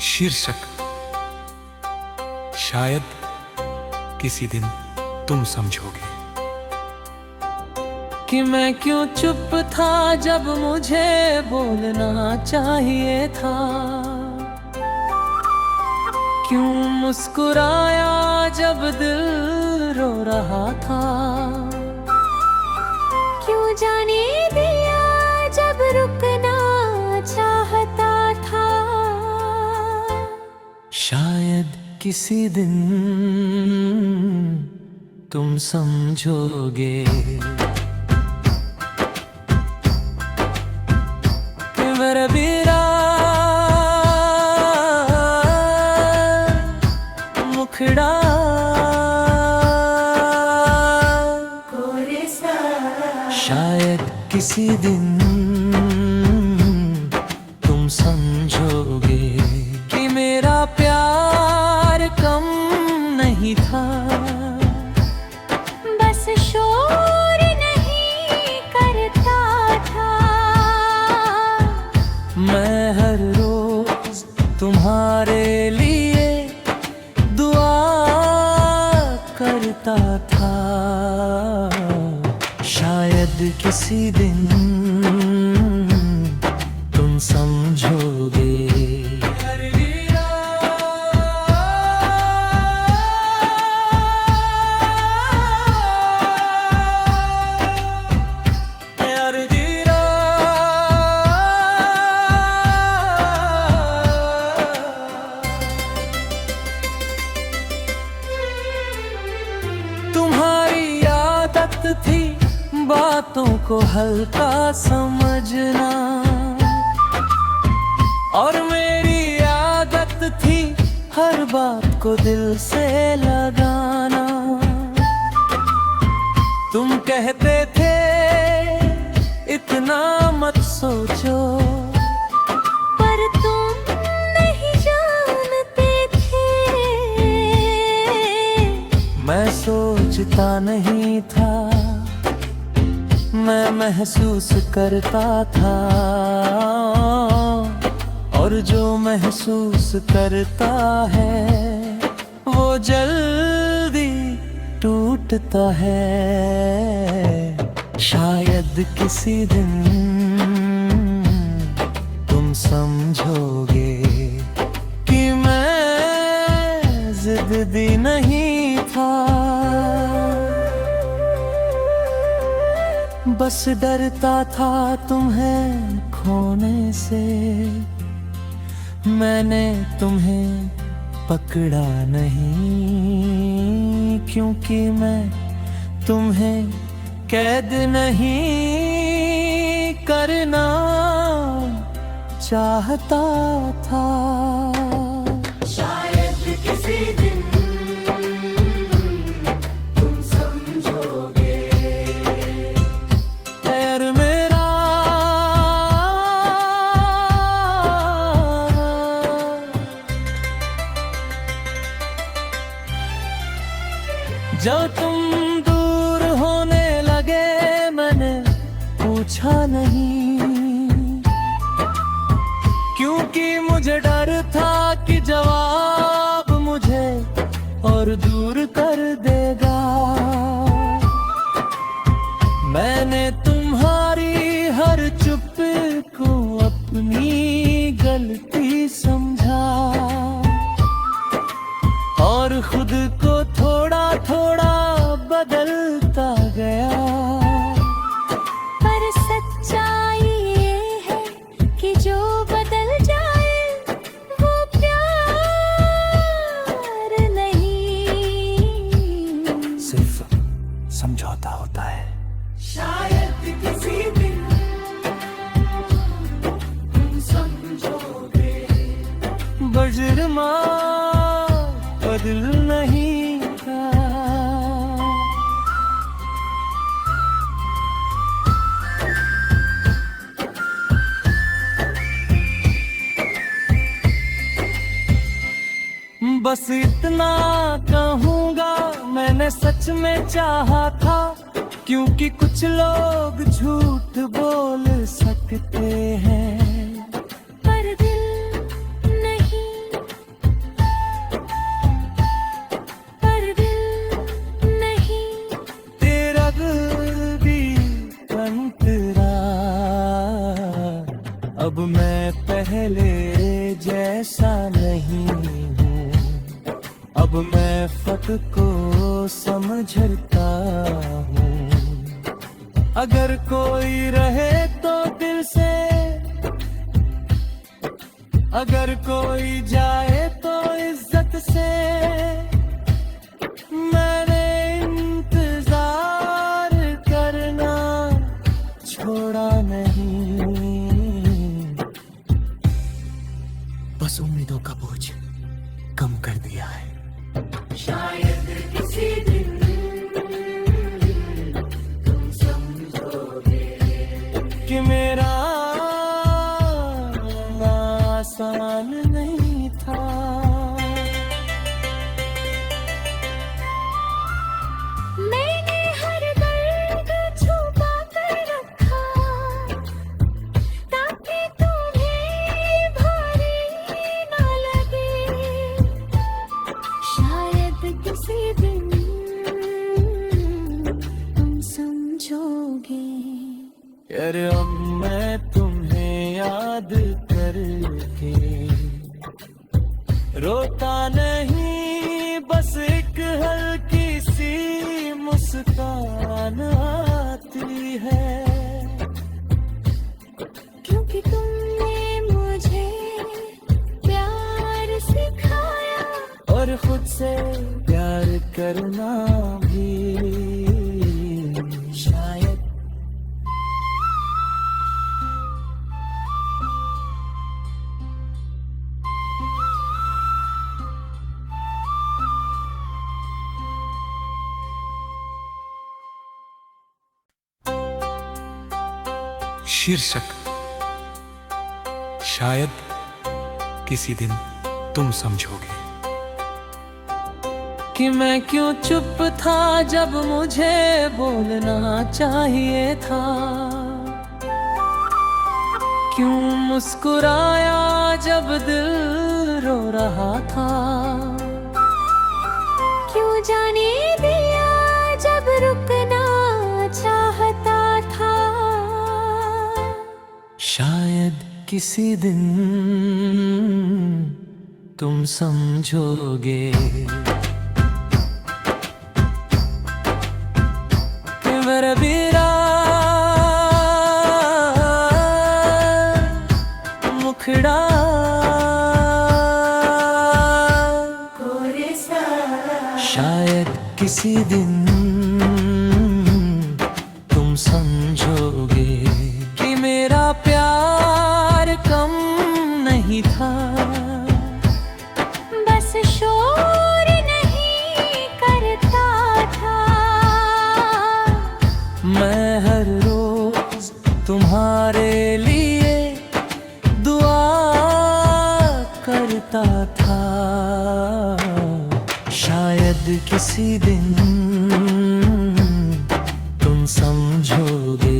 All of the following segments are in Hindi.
शीर्षक शायद किसी दिन तुम समझोगे। कि मैं क्यों चुप था जब मुझे बोलना चाहिए था, क्यों मुस्कुराया जब दिल रो रहा था, क्यों जाने दिया जब रुकना चाहता था। शायद किसी दिन तुम समझोगे कि मेरा बीरा मुखड़ा शायद किसी दिन तुम समझोगे कि मेरा प्यार कम नहीं था, बस शोर नहीं करता था। मैं हर रोज तुम्हारे लिए दुआ करता था। शायद किसी दिन तुम समझोगे। तुम्हारी आदत थी बातों को हल्का समझना, और मेरी आदत थी हर बात को दिल से लगाना। तुम कहते थे इतना मत सोचो, पर तुम नहीं जानते थे। मैं सोचता नहीं था, मैं महसूस करता था, और जो महसूस करता है वो जल्दी टूटता है। शायद किसी दिन तुम समझोगे कि मैं जिद्दी नहीं था, बस डरता था तुम्हें खोने से। मैंने तुम्हें पकड़ा नहीं, क्योंकि मैं तुम्हें कैद नहीं करना चाहता था। शायद किसी दिन तुम समझोगे। पैर मेरा जब तुम दूर होने लगे मैंने पूछा नहीं, क्योंकि मुझे डर था कि जवाब मुझे और दूर कर देगा। मैंने तुम्हारी हर चुप को अपनी गलती समझा, और खुद को थोड़ा थोड़ा बदलता गया। पर सच्चाई ये है कि जो बदल जाए वो प्यार नहीं, सिर्फ समझौता होता है। शायद किसी दिन तुम समझोगे। बजरमा बदल नहीं था। बस इतना कहूँगा, मैंने सच में चाहा था, क्योंकि कुछ लोग झूठ बोल सकते हैं, पर दिल नहीं मैं पहले जैसा नहीं हूँ, अब मैं फर्क को समझता हूँ। अगर कोई रहे तो दिल से, अगर कोई जाए तो इज्जत से। मैंने इंतजार करना छोड़ा नहीं, बस उम्मीदों का बोझ कम कर दिया है। शायद किसी दिन तुम समझोगे कि मेरा आसान नहीं था। मैंने हर दर्द छुपा कर रखा ताकि तुम्हें भारी न लगे। शायद किसी दिन तुम समझोगे। यार अब मैं तुम्हें याद करके रोता नहीं, बस एक हल्की सी मुस्कान आती है। क्योंकि तुमने मुझे प्यार सिखाया और खुद से प्यार करना भी। शायद शीर्षक शायद किसी दिन तुम समझोगे। कि मैं क्यों चुप था जब मुझे बोलना चाहिए था, क्यों मुस्कुराया जब दिल रो रहा था, क्यों जाने दिया जब रुकना चाहता था। शायद किसी दिन तुम समझोगे कि मेरा बीरा मुखड़ा शायद किसी दिन तुम समझोगे कि मेरा प्यार कम नहीं था, बस शोर नहीं करता था। मैं हर रोज तुम्हारे लिए दुआ करता था। शायद किसी दिन तुम समझोगे।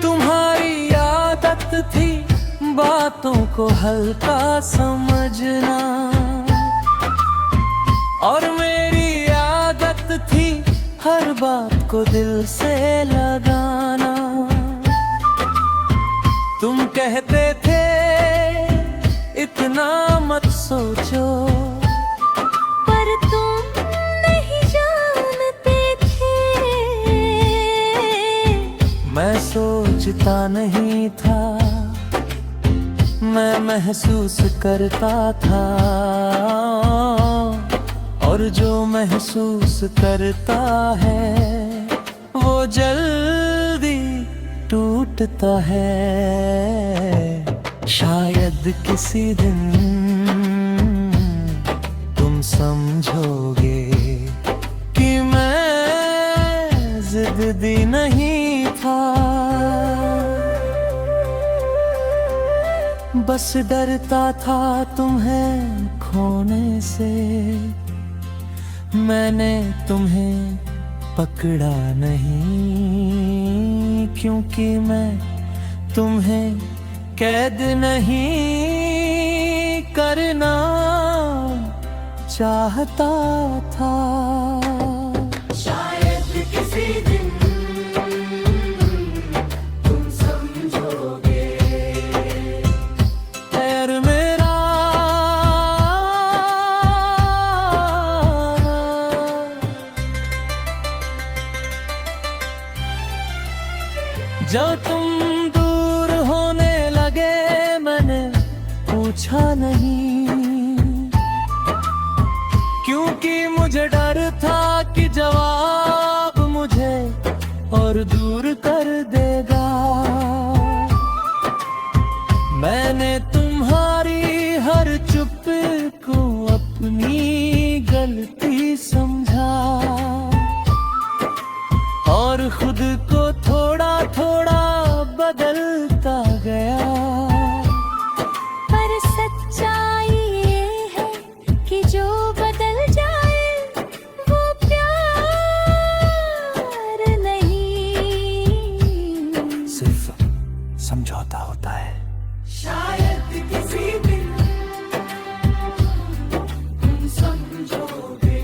तुम्हारी आदत थी बातों को हल्का समझना, और मेरी आदत थी हर बात को दिल से लगाना। तुम कहते थे इतना मत सोचो, पर तुम नहीं जानते थे मैं सोचता नहीं था, मैं महसूस करता था। और जो महसूस करता है वो जल्दी टूटता है। शायद किसी दिन तुम समझोगे कि मैं जिद्दी नहीं था, बस डरता था तुम्हें खोने से। मैंने तुम्हें पकड़ा नहीं, क्योंकि मैं तुम्हें कैद नहीं करना चाहता था। शायद किसी दिन तुम समझोगे यार मेरा, जब तुम दूर होने लगे मैंने पूछा नहीं, क्योंकि मुझे डर था कि जवाब मुझे और दूर कर देगा। मैंने तुम्हारी हर चुप को अपनी गलती समझा और खुद को थोड़ा थोड़ा बदलता गया। पर सच्चाई ये है कि जो बदल जाए वो प्यार नहीं, सिर्फ समझौता होता है। शायद किसी दिन तुम समझोगे,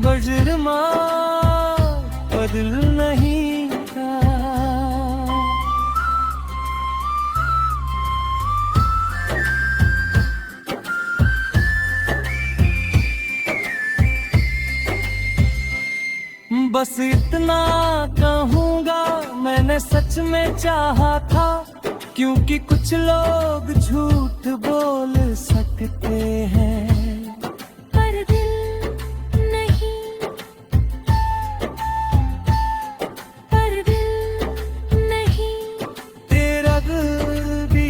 बजरमा बदल नहीं था। बस इतना कहूँगा, मैंने सच में चाहा था, क्योंकि कुछ लोग झूठ बोल सकते हैं पर दिल नहीं, पर दिल नहीं। तेरा दिल भी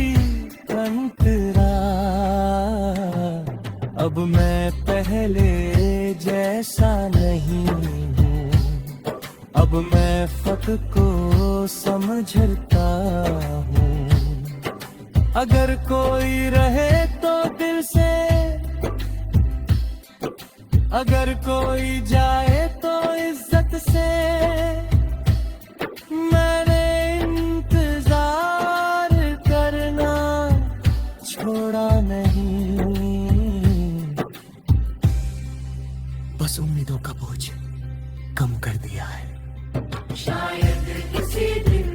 अंतरा, अब मैं पहले जैसा नहीं हूँ। अब मैं फक को समझता हूँ। अगर कोई रहे तो दिल से, अगर कोई जाए तो इज्जत से। मैंने इंतजार करना छोड़ा नहीं, बस उम्मीदों का बोझ कम कर दिया है। शायद किसी दिन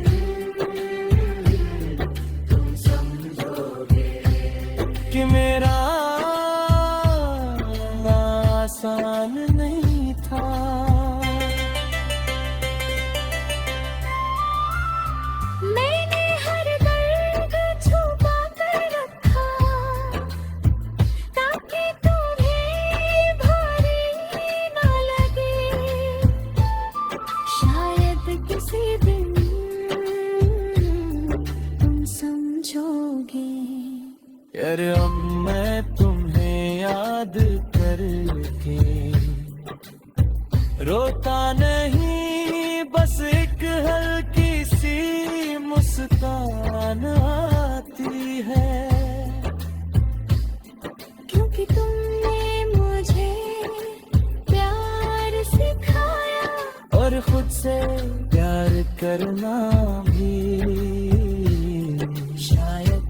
तुम समझोगे कि मेरा आसान नहीं था। मैंने हर दर्द छुपा कर रखा ताकि तुम्हें भारी ना लगे। शायद किसी दिन तुम समझोगे। यार अब मैं तुम्हें याद करके रोता नहीं, बस एक हल्की सी मुस्कान आती है। क्योंकि तुमने मुझे प्यार सिखाया और खुद से प्यार करना भी। शायद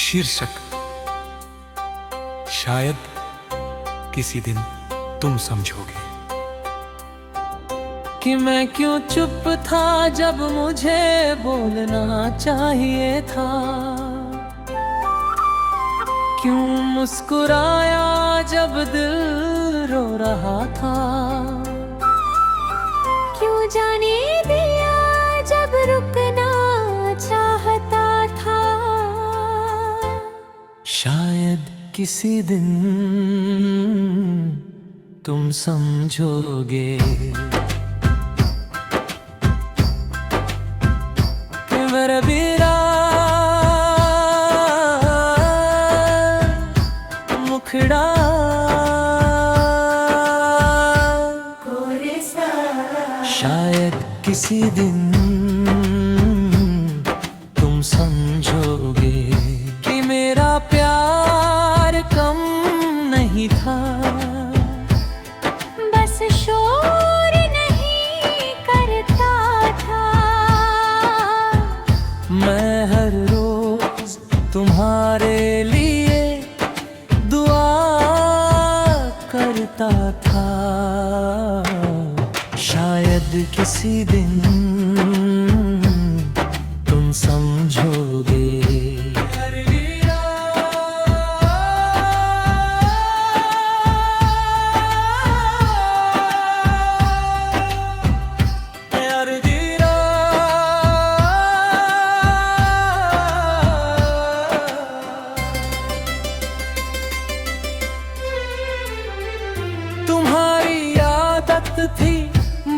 शीर्षक शायद किसी दिन तुम समझोगे। कि मैं क्यों चुप था जब मुझे बोलना चाहिए था। क्यों मुस्कुराया जब दिल रो रहा था। क्यों जाने दिया जब रुकना चाहता था। शायद किसी दिन तुम समझोगे कि मेरा बीरा मुखड़ा शायद किसी दिन तुम समझोगे कि मेरा प्यार कम नहीं था, बस शोर नहीं करता था। मैं हर रोज तुम्हारे लिए दुआ करता था। शायद किसी दिन तुम समझोगे। तुम्हारी आदत थी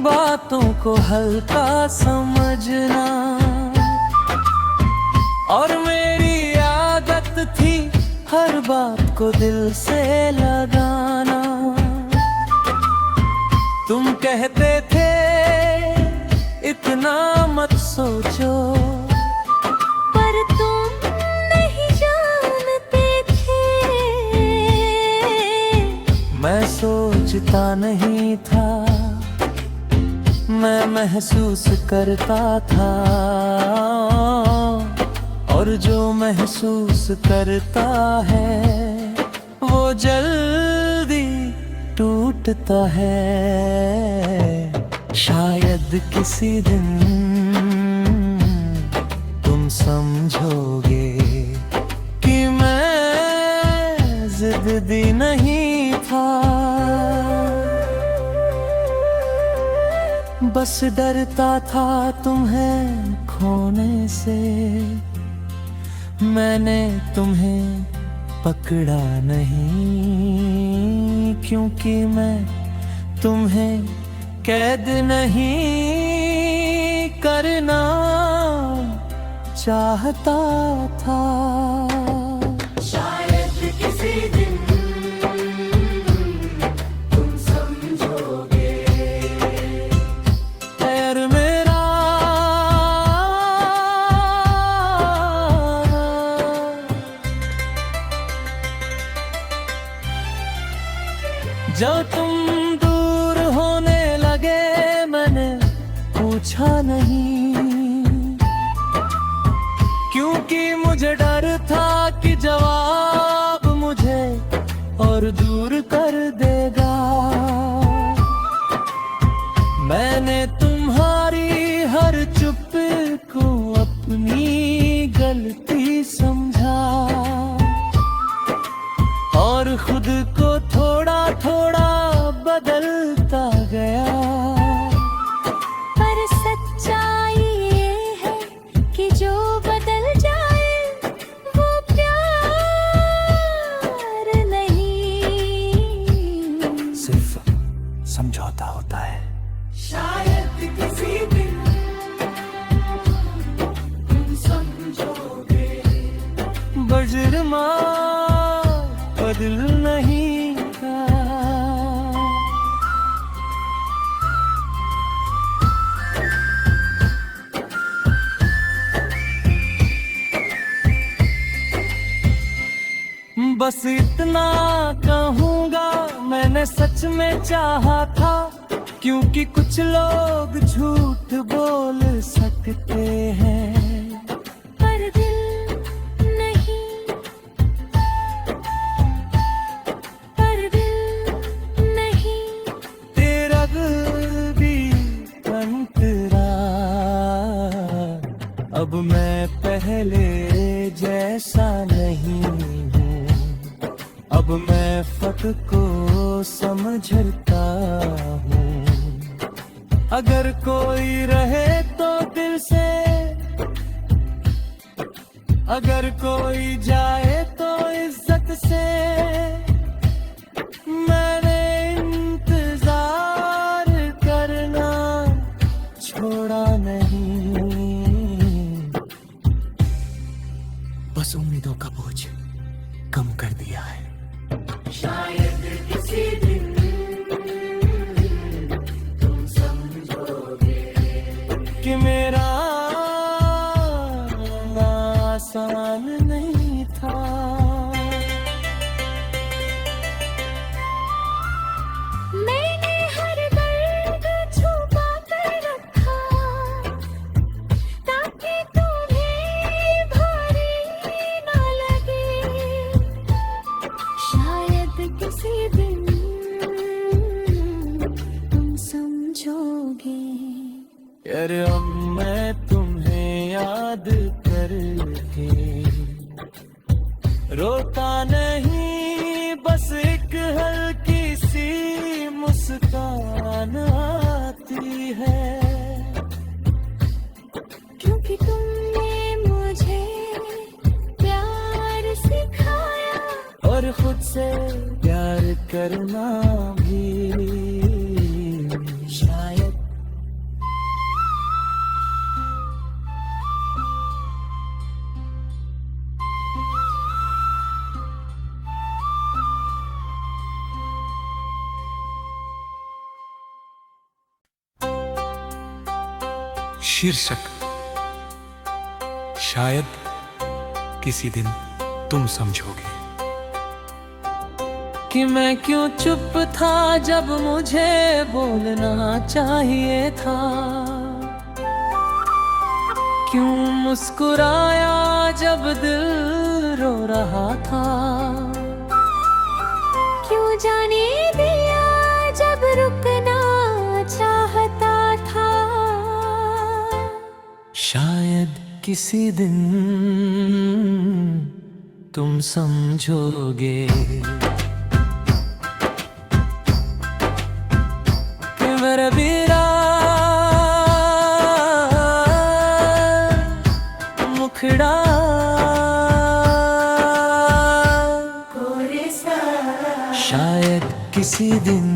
बातों को हल्का समझना, और मेरी आदत थी हर बात को दिल से लगाना। तुम कहते थे इतना मत सोचो, पर तुम नहीं जानते थे। मैं सोचता नहीं था, मैं महसूस करता था, और जो महसूस करता है वो जल्दी टूटता है। शायद किसी दिन तुम समझोगे कि मैं जिद्दी नहीं था, बस डरता था तुम्हें खोने से। मैंने तुम्हें पकड़ा नहीं, क्योंकि मैं तुम्हें कैद नहीं करना चाहता था। शायद किसी दिन तुम समझोगे। पैर मेरा जब तुम दूर होने लगे मैंने पूछा नहीं, क्योंकि मुझे डर था कि जवाब मुझे और दूर कर देगा। मैंने तुम्हारी हर चुप को अपनी गलती समझा, और खुद को थोड़ा थोड़ा बदलता गया। पर सच्चाई ये है कि जो बदल जाए वो प्यार नहीं, सिर्फ समझौता होता है। शायद किसी दिन तुम समझोगे। बजरमा बदल नहीं था। बस इतना कहूँगा, मैंने सच में चाहा था, क्योंकि कुछ लोग झूठ बोल सकते हैं पर दिल नहीं, पर दिल नहीं। तेरा दिल भी अंतरा, अब मैं पहले जैसा नहीं हूँ। अब मैं फर्क को समझता हूँ। अगर कोई रहे तो दिल से, अगर कोई जाए तो इज्जत से। मैंने इंतजार करना छोड़ा नहीं, बस उम्मीदों का बोझ कम कर दिया है। शायद किसी दिन तुम समझो। कि मेरा आसान नहीं था। मैंने हर दर्द छुपा कर रखा ताकि तुम्हें भारी ना लगे। शायद किसी दिन तुम समझोगे। यार अब मैं तुम्हें याद करके रोता नहीं, बस एक हल्की सी मुस्कान आती है। क्योंकि तुमने मुझे प्यार सिखाया और खुद से प्यार करना भी शायद। शीर्षक शायद किसी दिन तुम समझोगे। कि मैं क्यों चुप था जब मुझे बोलना चाहिए था। क्यों मुस्कुराया जब दिल रो रहा था। क्यों जाने दिया जब रुकना चाहता था। शायद किसी दिन तुम समझोगे कि मेरा बीरा मुखड़ा शायद किसी दिन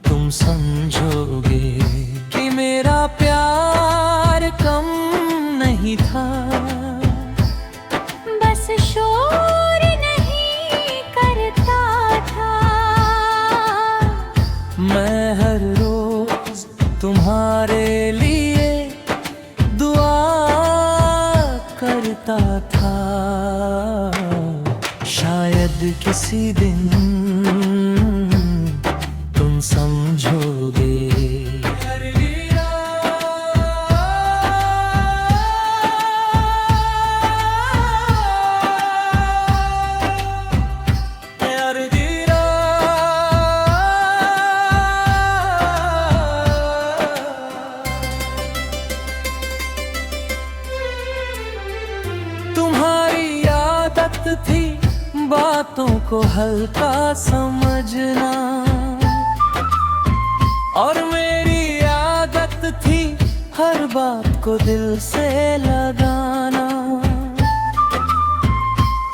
तुम समझोगे कि मेरा प्यार कम नहीं था। बस शोर नहीं करता था। मैं हर रोज तुम्हारे लिए दुआ करता था। शायद किसी दिन तुम समझोगे। तुम्हारी आदत थी बातों को हल्का समझना और मेरी आदत थी हर बात को दिल से लगाना।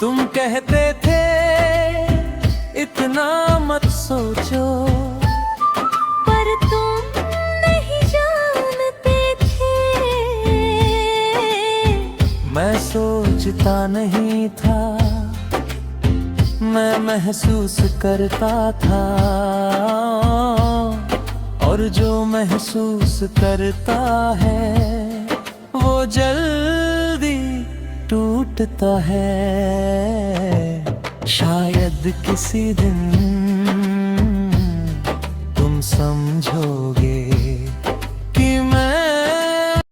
तुम कहते थे इतना मत सोचो, पर तुम नहीं जानते थे। मैं सोचता नहीं था, मैं महसूस करता था। और जो महसूस करता है वो जल्दी टूटता है। शायद किसी दिन तुम समझोगे।